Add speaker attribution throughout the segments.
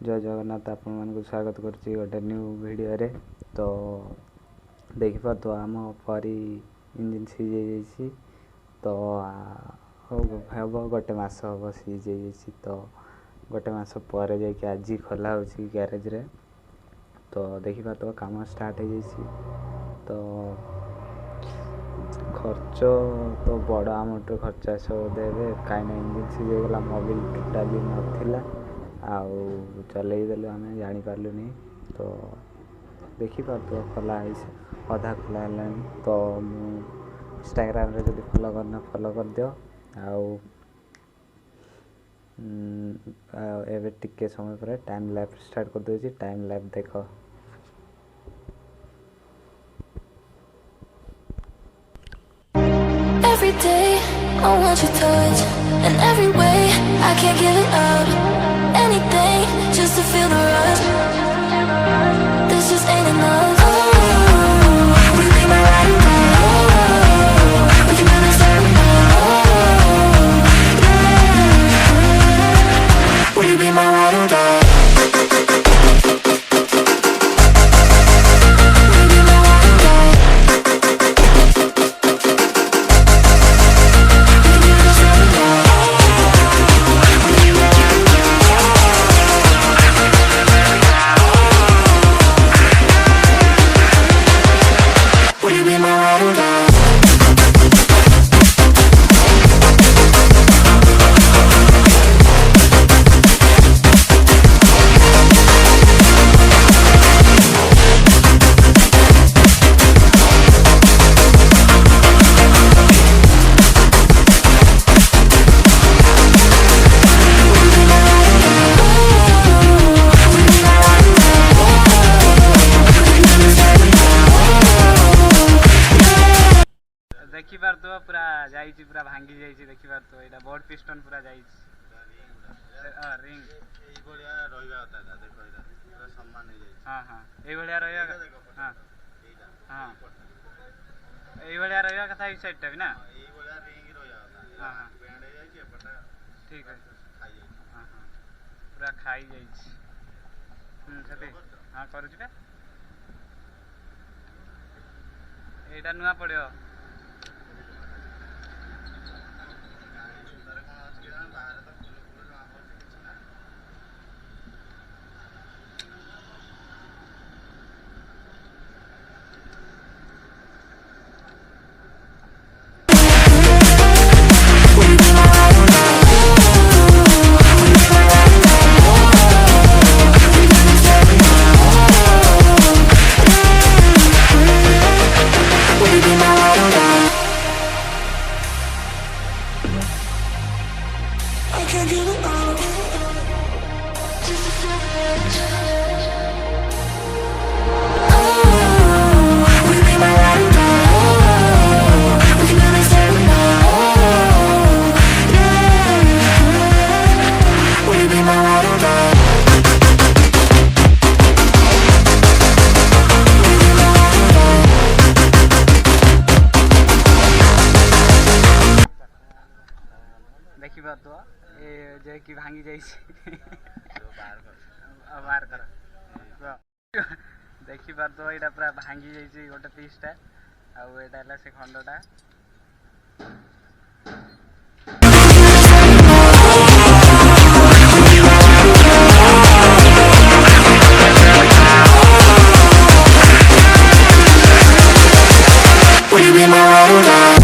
Speaker 1: जय जगन्नाथ आपण मानक स्वागत करछि गोटे न्यू वीडियो रे। तो देखि पार तो आम परी इंजिन सीज जाइछि तो हम गोटे मास हम सीज जाइछि तो गोटे मास पर जाकि आज खोला होछि गैरेज रे। तो देखि पार तो काम स्टार्ट हो जाइछि तो खर्च तो बड़ अमाउंट खर्च सब देवे कहीं इंजिन सीज गला मोबिल टोटाली नथिला आउ चलई देलु आम जापारूनी। तो देखिपार तो खोला अधा खोला है तो इंस्टाग्राम रे जब फॉलो करना फॉलो कर दियो। एवं टिके समय पर टाइम लैप स्टार्ट कर दूसरी टाइम लैप देख।
Speaker 2: Every day I want your touch, and every way I can't give it up. Anything just to feel the rush. This just ain't enough. Oh, will you be my ride or die? Oh, we can do this every night. Oh, yeah. Will you be my ride or die?
Speaker 3: देखिबार तो पूरा जाइछि पूरा भांगी जाइछि। देखिबार तो एटा board piston पूरा जाइछि ring एई भलिया रहिबा होता था। देखो एटा पूरा सम्मान हो जाइछि। हां हां एई भलिया रहिबा। हां हां एई भलिया रहिबा कथा ई साइड टा भी ना एई भलिया रिंग रहिबा होता। हां हां बैंड हो जाइछि एपटा ठीक है खाई जाइछि। हां हां पूरा खाई जाइछि। छते हां करू छिबे एटा नुआ पड़ियो। देखिबा तो ए जे कि भांगी जाइछि बाहर कर देखिबा तो एटा पूरा भांगी जाइछि गोटे पीसटा आ एटा हला से खंडटा।
Speaker 2: Will you be my ride or die?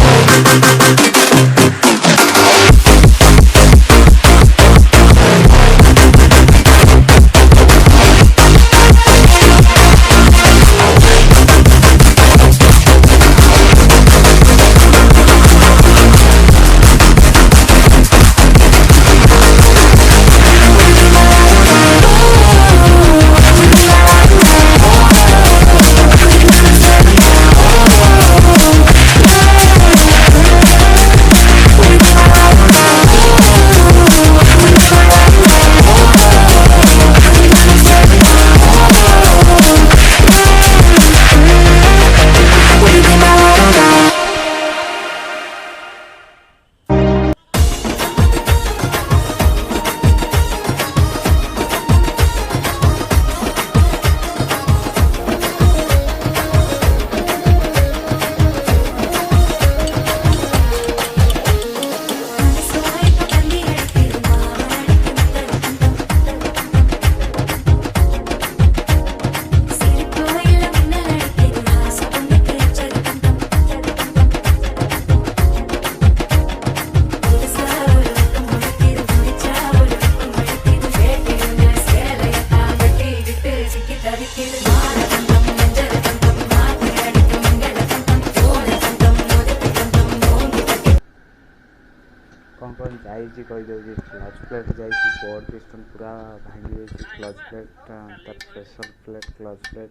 Speaker 1: जाइए कहीदे क्लच प्लेट जाइए बोर्ड पिस्टन पूरा भांगी जाइए क्लच प्लेट तार प्रेशर प्लेट क्लच प्लेट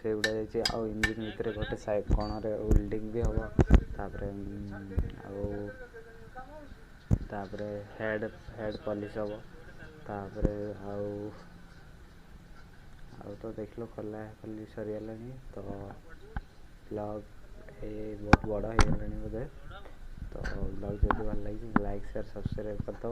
Speaker 1: से गुड़ा जाइए आउ इंजिन भितर गोटे साइड कणरे वेल्डिंग भी हम तापर हेड पॉलिश हम तापर आउ तो देख लो खोला खोली सरीगला तो ब्लॉग ये बहुत बड़ा हो गला बोधे तो ब्लॉग जब भल लगे लाइक शेयर सब्सक्राइब करदे।